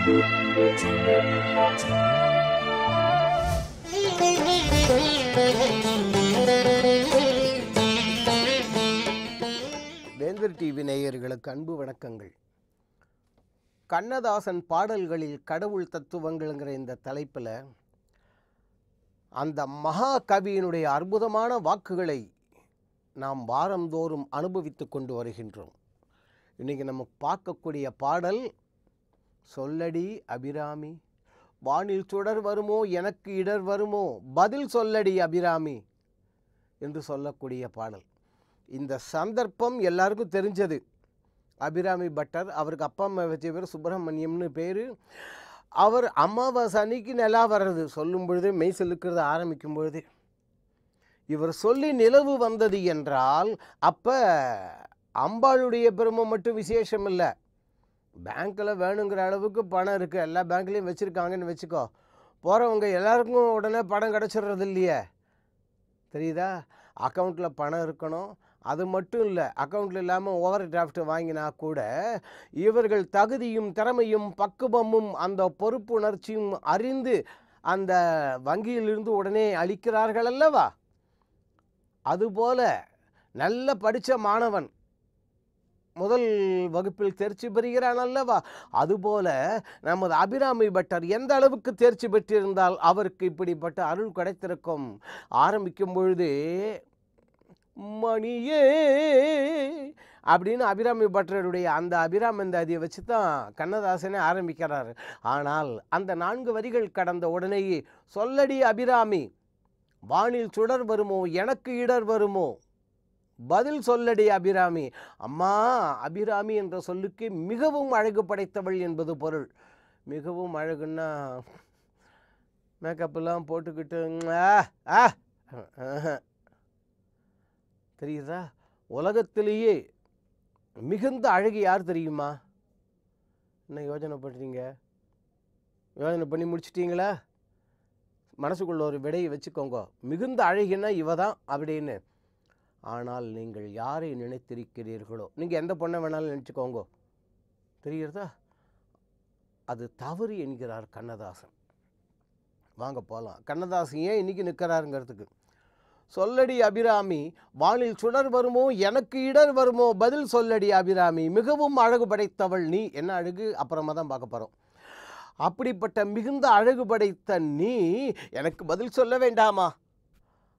வேந்தர் டிவி நேயர்களுக்கு அன்பு வணக்கங்கள். கண்ணதாசன் பாடல்களில் கடவுள் தத்துவங்கள்ங்கிற இந்த தலைப்பில் அந்த மகா கவியினுடைய அற்புதமான வாக்குகளை நாம் வாரந்தோறும் அனுபவித்து கொண்டு வருகின்றோம். இன்றைக்கி நம்ம பார்க்கக்கூடிய பாடல் சொல்லடி அபிராமி, வானில் சுடர் வருமோ எனக்கு இடர் வருமோ, பதில் சொல்லடி அபிராமி என்று சொல்லக்கூடிய பாடல். இந்த சந்தர்ப்பம் எல்லாருக்கும் தெரிஞ்சது. அபிராமி பட்டர், அவருக்கு அப்பா அம்மா வச்ச பேர் சுப்பிரமணியம்னு பேர். அவர் அமாவாசை அன்னைக்கு நிலா வர்றது சொல்லும் பொழுது மெய் செலுக்கிறது ஆரம்பிக்கும் பொழுது இவர் சொல்லி நிலவு வந்தது என்றால் அப்போ அம்பாளுடைய பெருமை மட்டும் விசேஷம் இல்லை. பேங்க்கில் வேணுங்கிற அளவுக்கு பணம் இருக்குது, எல்லா பேங்க்லேயும் வச்சுருக்காங்கன்னு வச்சுக்கோ, போகிறவங்க எல்லாருக்கும் உடனே பணம் கிடச்சிட்றது இல்லையே, தெரியுதா? அக்கௌண்ட்டில் பணம் இருக்கணும். அது மட்டும் இல்லை, அக்கௌண்ட்டில் இல்லாமல் ஓவர் டிராஃப்ட் வாங்கினா கூட இவர்கள் தகுதியும் திறமையும் பக்குவமும் அந்த பொறுப்புணர்ச்சியும் அறிந்து அந்த வங்கியிலிருந்து உடனே அளிக்கிறார்கள் அல்லவா? அதுபோல் நல்ல படித்த மாணவன் முதல் வகுப்பில் தேர்ச்சி பெறுகிறான் அல்லவா? அதுபோல நமது அபிராமி பட்டர் எந்த அளவுக்கு தேர்ச்சி பெற்றிருந்தால் அவருக்கு இப்படிப்பட்ட அருள் கிடைத்திருக்கும். ஆரம்பிக்கும் பொழுது மணியே அப்படின்னு அபிராமி பட்டருடைய அந்த அபிராமந்தாதியை வச்சு தான் கண்ணதாசனே ஆரம்பிக்கிறார். ஆனால் அந்த 4 வரிகள் கடந்த உடனேயே சொல்லடி அபிராமி, வானில் சுடர் வருமோ எனக்கு இடர் வருமோ, பதில் சொல்லடி அபிராமி. அம்மா, அபிராமி என்ற சொல்லுக்கு மிகவும் அழகு படைத்தவள் என்பது பொருள். மிகவும் அழகுன்னா மேக்கப்லாம் போட்டுக்கிட்டு தெரியுதா? உலகத்திலேயே மிகுந்த அழகு யார் தெரியுமா? என்ன யோசனை பண்ணுறீங்க? யோசனை பண்ணி முடிச்சிட்டிங்களா? மனசுக்குள்ள ஒரு விடையை வச்சுக்கோங்க. மிகுந்த அழகினா இவ தான் அப்படின்னு. ஆனால் நீங்கள் யாரை நினைத்திருக்கிறீர்களோ, நீங்கள் எந்த பொண்ணை வேணாலும் நினச்சிக்கோங்க, தெரிகிறதா? அது தவறு என்கிறார் கண்ணதாசன். வாங்க போகலாம். கண்ணதாசன் ஏன் இன்றைக்கி நிற்கிறாருங்கிறதுக்கு. சொல்லடி அபிராமி, வானில் சுடர் வருமோ எனக்கு இடர் வருமோ, பதில் சொல்லடி அபிராமி, மிகவும் அழகு படைத்தவள் நீ. என்ன அழகு அப்புறமா தான் பார்க்க போகிறோம். அப்படிப்பட்ட மிகுந்த அழகு படைத்த நீ எனக்கு பதில் சொல்ல வேண்டாமா?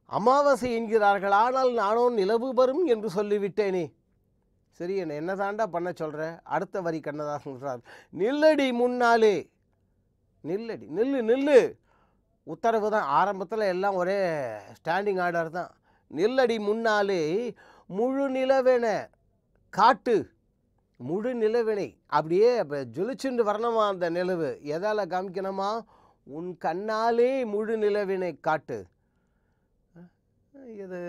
அமாவாசை என்கிறார்கள், ஆனால் நானோ நிலவு வரும் என்று சொல்லிவிட்டேனே. சரி, என்ன தாண்டா பண்ண சொல்கிற? அடுத்த வரி கண்ணதாசன் சொல்கிறார், நில்லடி முன்னாலே, நில்லடி, நில்லு நில்லு. உத்தரவு தான். ஆரம்பத்தில் எல்லாம் ஒரே ஸ்டாண்டிங் ஆர்டர் தான். நில்லடி முன்னாலே முழு நிலவென காட்டு, முழு நிலவினை அப்படியே இப்போ ஜொலிச்சுண்டு வரணுமா? அந்த நிலவு எதால் காமிக்கணுமா? உன் கண்ணாலே முழு நிலவினை காட்டு. இது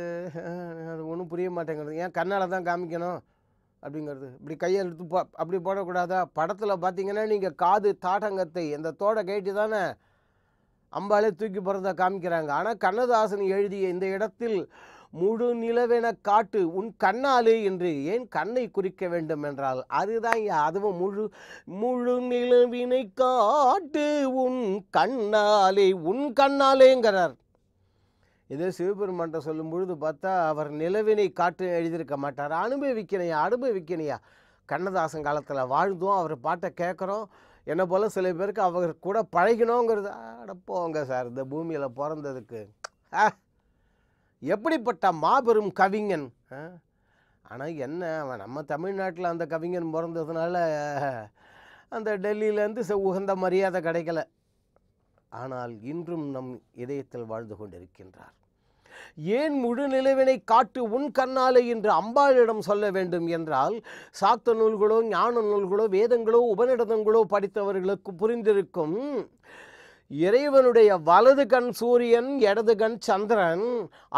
அது ஒன்றும் புரிய மாட்டேங்கிறது. ஏன் கண்ணால் தான் காமிக்கணும் அப்படிங்கிறது? இப்படி கையை எடுத்து அப்படி போடக்கூடாதா? படத்தில் பார்த்தீங்கன்னா நீங்கள் காது தாட்டங்கத்தை அந்த தோடை கேட்டு தானே அம்பாலே தூக்கி போகிறத காமிக்கிறாங்க. ஆனால் கண்ணதாசன் எழுதிய இந்த இடத்தில் முழு நிலவென காட்டு உன் கண்ணாலே என்று ஏன் கண்ணை குறிக்க வேண்டும் என்றால் அதுதான், அதுவும் முழு முழு நிலவினை காட்டு உன் கண்ணாலே, உன் கண்ணாலேங்கிறார். இதே சிவபெருமான்ட்ட சொல்லும் பொழுது பார்த்தா அவர் நிலவினை காட்டு எழுதியிருக்க மாட்டார். அனுபவிக்கணையா. கண்ணதாசன் காலத்தில் வாழ்ந்தோம், அவர் பாட்டை கேட்குறோம். என்ன போல் சில பேருக்கு அவர் கூட பழகினோங்கிறது. அடப்போங்க சார், இந்த பூமியில் பிறந்ததுக்கு. எப்படிப்பட்ட மாபெரும் கவிஞன். ஆனால் என்ன, அவன் நம்ம தமிழ்நாட்டில் அந்த கவிஞன் பிறந்ததுனால அந்த டெல்லியிலேருந்து உகந்த மரியாதை கிடைக்கல. ஆனால் இன்றும் நம் இதயத்தில் வாழ்ந்து கொண்டிருக்கின்றார். ஏன் முழு நிலவினை காட்டு உன் கண்ணாலே என்று அம்பாளிடம் சொல்ல வேண்டும் என்றால், சாக்த நூல்களோ ஞான நூல்களோ வேதங்களோ உபநிடதங்களோ படித்தவர்களுக்கு புரிந்திருக்கும். இறைவனுடைய வலது கண் சூரியன், இடது கண் சந்திரன்,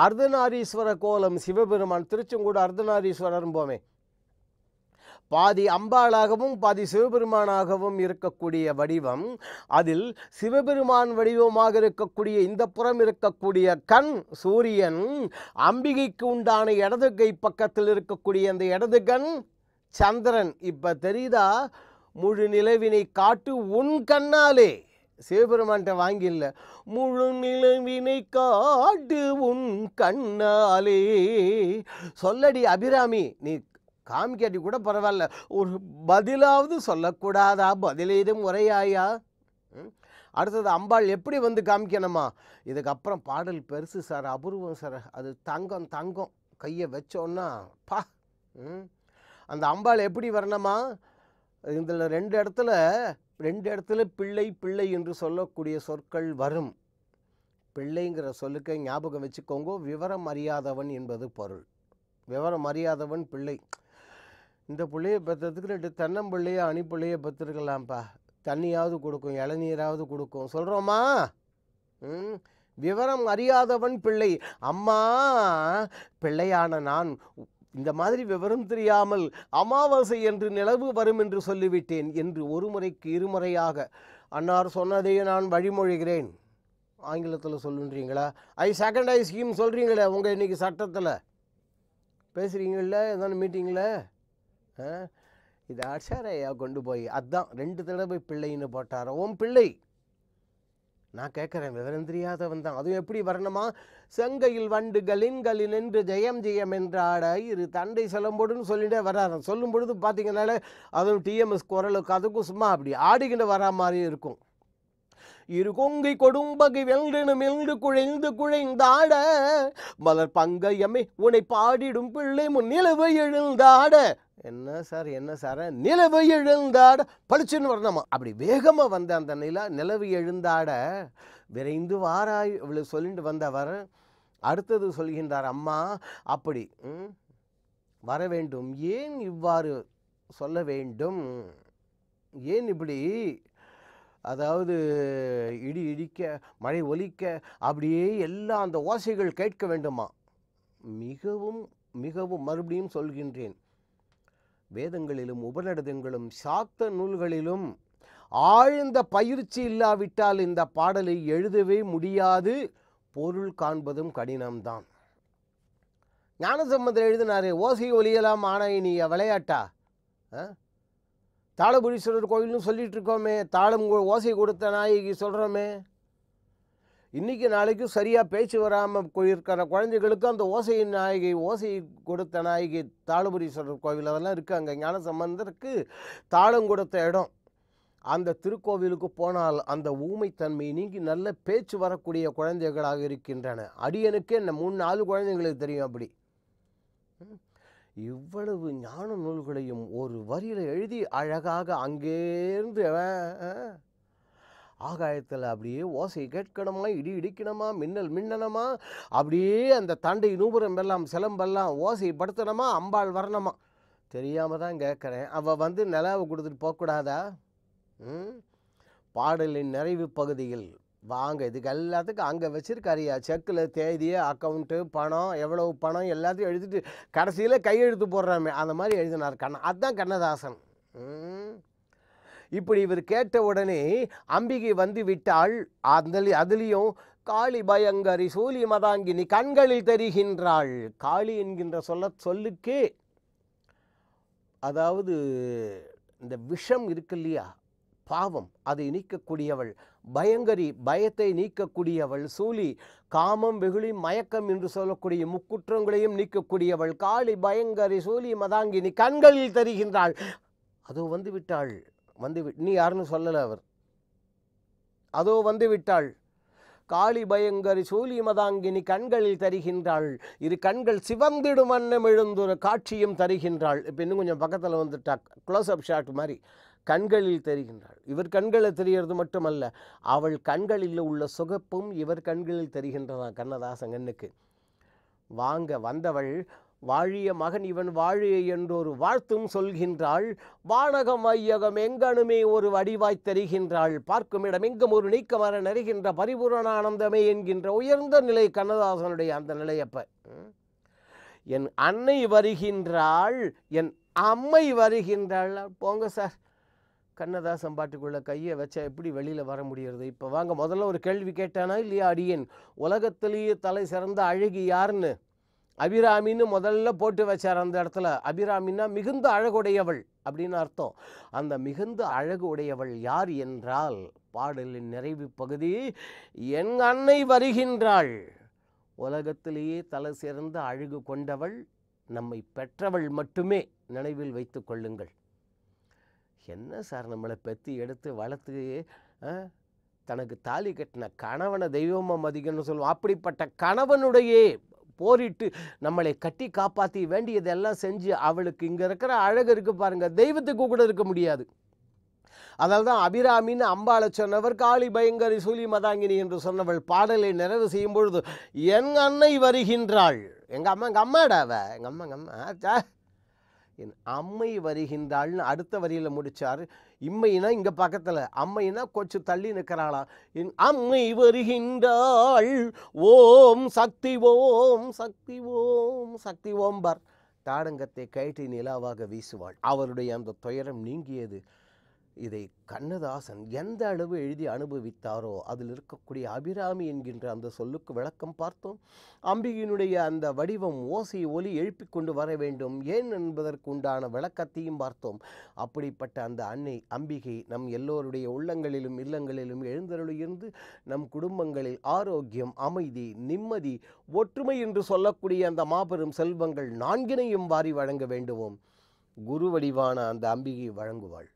அர்த்தநாரீஸ்வர கோலம் சிவபெருமான். திருச்செங்கோடு அர்த்தநாரீஸ்வரர் போமே, பாதி அம்பாளாகவும் பாதி சிவபெருமானாகவும் இருக்கக்கூடிய வடிவம். அதில் சிவபெருமான் வடிவமாக இருக்கக்கூடிய இந்த புறம் இருக்கக்கூடிய கண் சூரியன், அம்பிகைக்கு உண்டான இடது கை பக்கத்தில் இருக்கக்கூடிய அந்த இடது கண் சந்திரன். இப்போ தெரியுதா? முழு நிலவினை காட்டு உன் கண்ணாலே. சிவபெருமான்கிட்ட வாங்கில்ல, முழு நிலவினை காட்டு உன் கண்ணாலே. சொல்லடி அபிராமி, நீ காமிக்காட்டி கூட பரவாயில்ல, ஒரு பதிலாவது சொல்லக்கூடாதா? பதிலேதும் முறையாயா? அடுத்தது அம்பாள் எப்படி வந்து காமிக்கணுமா? இதுக்கப்புறம் பாடல் பெருசு சார், அபூர்வம் சார். அது தங்கம் தங்கம். கையை வச்சோன்னா பா. அந்த அம்பாள் எப்படி வரணுமா? இதில் ரெண்டு இடத்துல பிள்ளை பிள்ளை என்று சொல்லக்கூடிய சொற்கள் வரும். பிள்ளைங்கிற சொல்லுக்கு ஞாபகம் வச்சுக்கோங்க, விவரம் அறியாதவன் என்பது பொருள். விவரம் அறியாதவன் பிள்ளை. இந்த பிள்ளையை பெற்றதுக்கு 2 தென்னம்பிள்ளையை அணிப்பிள்ளையை பெற்றுருக்கலாம்ப்பா. தண்ணியாவது கொடுக்கும், இளநீராவது கொடுக்கும், சொல்கிறோமா? விவரம் அறியாதவன் பிள்ளை. அம்மா, பிள்ளையான நான் இந்த மாதிரி விவரம் தெரியாமல் அமாவாசை என்று நிலவு வரும் என்று சொல்லிவிட்டேன் என்று ஒரு முறைக்கு இருமுறையாக அன்னார் சொன்னதையே நான் வழிமொழிகிறேன். ஆங்கிலத்தில் சொல்லுன்றீங்களா? செகண்ட் ஸ்கீம் சொல்கிறீங்களே உங்கள் இன்றைக்கி சட்டத்தில் பேசுகிறீங்கள, எதான மீட்டிங்கில். இது ஆச்சாரையா கொண்டு போய் அதான் 2 தடவை பிள்ளைன்னு போட்டார. உன் பிள்ளை நான் கேட்குறேன், விவரம் தெரியாதவன் தான். அதுவும் எப்படி வரணுமா? செங்கையில் வண்டு கலின்களின் என்று ஜெயம் ஜெயம் என்றாட இரு தண்டை செலம்போடுன்னு சொல்லிட்டே வராரு. சொல்லும் பொழுது பார்த்தீங்கன்னாலே அதுவும் டிஎம்எஸ் குரலுக்கு அதுக்கும் சும்மா அப்படி ஆடிக்கிட்டு வரா மாதிரி இருக்கும். இரு கொங்கை கொடும்பகை வெல்றெனு மெல்று குழைந்து குழைந்தாட மலர் பங்கையமே உன்னை பாடிடும் பிள்ளை முன் நிலவை எழுந்தாட. என்ன சார் நிலவை எழுந்தாட பளிச்சுன்னு வரணுமா? அப்படி வேகமாக வந்த அந்த நிலவு எழுந்தாட விரைந்து வாராய் இவ்வளோ சொல்லிட்டு வந்தவர் அடுத்தது சொல்கின்றார், அம்மா அப்படி வர வேண்டும். ஏன் இவ்வாறு சொல்ல வேண்டும்? ஏன் இப்படி, அதாவது இடி இடிக்க மழை ஒலிக்க அப்படியே எல்லாம் அந்த ஓசைகள் கேட்க வேண்டுமா? மிகவும் மிகவும் மறுபடியும் சொல்கின்றேன், வேதங்களிலும் உபநிடதங்களும் சாக்த நூல்களிலும் ஆழ்ந்த பயிற்சி இல்லாவிட்டால் இந்த பாடலை எழுதவே முடியாது. பொருள் காண்பதும் கடினம்தான். ஞானசம்பந்தர் எழுதினாரு, ஓசை ஒலியலாம் ஆனாயினிய விளையாட்டா? தாளபுரீஸ்வரர் கோயில்னு சொல்லிட்டு இருக்கோமே, தாளம் ஓசை கொடுத்த நாயகி சொல்கிறோமே. இன்றைக்கி நாளைக்கு சரியாக பேச்சு வராமல் இருக்கிற குழந்தைகளுக்கு அந்த ஓசையின் நாயகி, ஓசை கொடுத்த நாயகி தாளபுரீஸ்வரர் கோவில் அதெல்லாம் இருக்காங்க. ஞானசம்பந்தருக்கு தாளம் கொடுத்த இடம். அந்த திருக்கோவிலுக்கு போனால் அந்த ஊமைத்தன்மை நீங்கி நல்ல பேச்சு வரக்கூடிய குழந்தைகளாக இருக்கின்றன. அடியனுக்கே 3-4 குழந்தைங்களுக்கு தெரியும். அப்படி இவ்வளவு ஞான நூல்களையும் ஒரு வரியில் எழுதி அழகாக அங்கேருந்து ஆகாயத்தில் அப்படியே ஓசை கேட்கணுமா, இடி இடிக்கணுமா, மின்னல் மின்னணுமா, அப்படியே அந்த தண்டை நூபுரம் எல்லாம் சிலம்பெல்லாம் ஓசை படுத்தணுமா, அம்பாள் வரணுமா? தெரியாமல் தான் கேட்குறேன். அவள் வந்து நிலாவை கொடுத்துட்டு போகக்கூடாதா? பாடலின் நிறைவு பகுதியில் வாங்க, இதுக்கு எல்லாத்துக்கும் அங்கே வச்சுருக்காரியா செக்கில் தேதியை, அக்கௌண்ட்டு, பணம், எவ்வளவு பணம் எல்லாத்தையும் எழுதிட்டு கடைசியில் கையெழுத்து போடுறாமே அந்த மாதிரி எழுதினார் அதுதான் கண்ணதாசன். இப்படி இவர் கேட்ட உடனே அம்பிகை வந்து விட்டாள். அதுலேயும் காளி பயங்கரி சூலி மதாங்கினி கண்களில் தெரிகின்றாள். காளி என்கின்ற சொல்லுக்கே, அதாவது இந்த விஷம் இருக்கு இல்லையா, பாவம், அதை நீக்கக்கூடியவள். பயங்கரி, பயத்தை நீக்கக்கூடியவள். சூலி, காமம் வெகுளி மயக்கம் என்று சொல்லக்கூடிய முக்குற்றங்களையும் நீக்கக்கூடியவள். காளி பயங்கரி சூலி மதாங்கினி கண்களில் தெரிகின்றாள். அதோ வந்து விட்டாள். நீ யாருன்னு சொல்லலை அவர். அதோ வந்து விட்டாள். காளி பயங்கரி சூலி மதாங்கினி கண்களில் தருகின்றாள். இரு கண்கள் சிவந்திடும் வண்ணம் எழுந்தொரு காட்சியும் தருகின்றாள். இப்போ இன்னும் கொஞ்சம் பக்கத்தில் வந்துட்டா, க்ளோஸ் அப் ஷாட் மாதிரி. கண்களில் தெரிகின்றாள். இவர் கண்களில் தெரியறது மட்டுமல்ல, அவள் கண்களில் உள்ள சுகப்பும் இவர் கண்களில் தெரிகின்றதான் கண்ணதாசன் கண்ணுக்கு. வாங்க வந்தவள் வாழிய மகன் இவன் வாழிய என்றொரு வாழ்த்தும் சொல்கின்றாள். வானகம் ஐயகம் எங்கனுமே ஒரு வடிவாய் தெரிகின்றாள். பார்க்கும் இடம் எங்கும் ஒரு நீக்கமர நெறிகின்ற பரிபூரண ஆனந்தமே என்கின்ற உயர்ந்த நிலை கண்ணதாசனுடைய அந்த நிலையப்ப. என் அன்னை வருகின்றாள், என் அம்மை வருகின்றாள். போங்க சார், கண்ணதாசன் பாட்டுக்குள்ளே கையை வச்சா எப்படி வெளியில் வர முடியறது? இப்போ வாங்க, முதல்ல ஒரு கேள்வி கேட்டானா இல்லையா அடியேன், உலகத்திலேயே தலை சிறந்த அழகி யாருன்னு? அபிராமின்னு முதல்ல போட்டு வச்சார் அந்த இடத்துல. அபிராமின்னா மிகுந்த அழகுடையவள் அப்படின்னு அர்த்தம். அந்த மிகுந்த அழகு உடையவள் யார் என்றால், பாடலின் நிறைவு பகுதி, என் அன்னை வருகின்றாள். உலகத்திலேயே தலை சிறந்த அழகு கொண்டவள் நம்மை பெற்றவள் மட்டுமே, நினைவில் வைத்து கொள்ளுங்கள். என்ன சார் நம்மளை பெற்றி எடுத்து வளர்த்து தனக்கு தாலி கட்டின கணவனை தெய்வமாக மதிக்கணும்னு சொல்லுவோம். அப்படிப்பட்ட கணவனுடையே போரிட்டு நம்மளை கட்டி காப்பாற்றி வேண்டியதெல்லாம் செஞ்சு அவளுக்கு இங்கே இருக்கிற அழகு இருக்குது பாருங்கள், தெய்வத்துக்கு கூட இருக்க முடியாது. அதனால தான் அபிராமின்னு அம்பாளை சொன்னவர், காளி பயங்கரி சூலி மதாங்கினி என்று சொன்னவள் பாடலை நிறைவு செய்யும் பொழுது, என் அன்னை வருகின்றாள். எங்கள் அம்மாடாவ எங்கள் அம்மா என் அம்மை வருகின்றாள்னு அடுத்த வரியில் முடித்தார். இம்மைனா இங்கே பக்கத்தில், அம்மைனா கொஞ்சம் தள்ளி நிற்கிறாளாம். என் அம்மை வருகின்றாள், ஓம் சக்தி ஓம் சக்தி ஓம் சக்தி ஓம்பார். தாடங்கத்தை கயிற்றி நிலாவாக வீசுவாள். அவருடைய அந்த துயரம் நீங்கியது. இதை கண்ணதாசன் எந்த அளவு எழுதி அனுபவித்தாரோ அதில் இருக்கக்கூடிய அபிராமி என்கின்ற அந்த சொல்லுக்கு விளக்கம் பார்த்தோம். அம்பிகையினுடைய அந்த வடிவம் ஓசை ஒலி எழுப்பி கொண்டு வர வேண்டும் ஏன் என்பதற்கு உண்டான விளக்கத்தையும் பார்த்தோம். அப்படிப்பட்ட அந்த அன்னை அம்பிகை நம் எல்லோருடைய உள்ளங்களிலும் இல்லங்களிலும் எழுந்தருளியிருந்து நம் குடும்பங்களில் ஆரோக்கியம், அமைதி, நிம்மதி, ஒற்றுமை என்று சொல்லக்கூடிய அந்த மாபெரும் செல்வங்கள் நான்கினையும் வாரி வழங்க வேண்டுவோம். குரு வடிவான அந்த அம்பிகை வழங்குவாள்.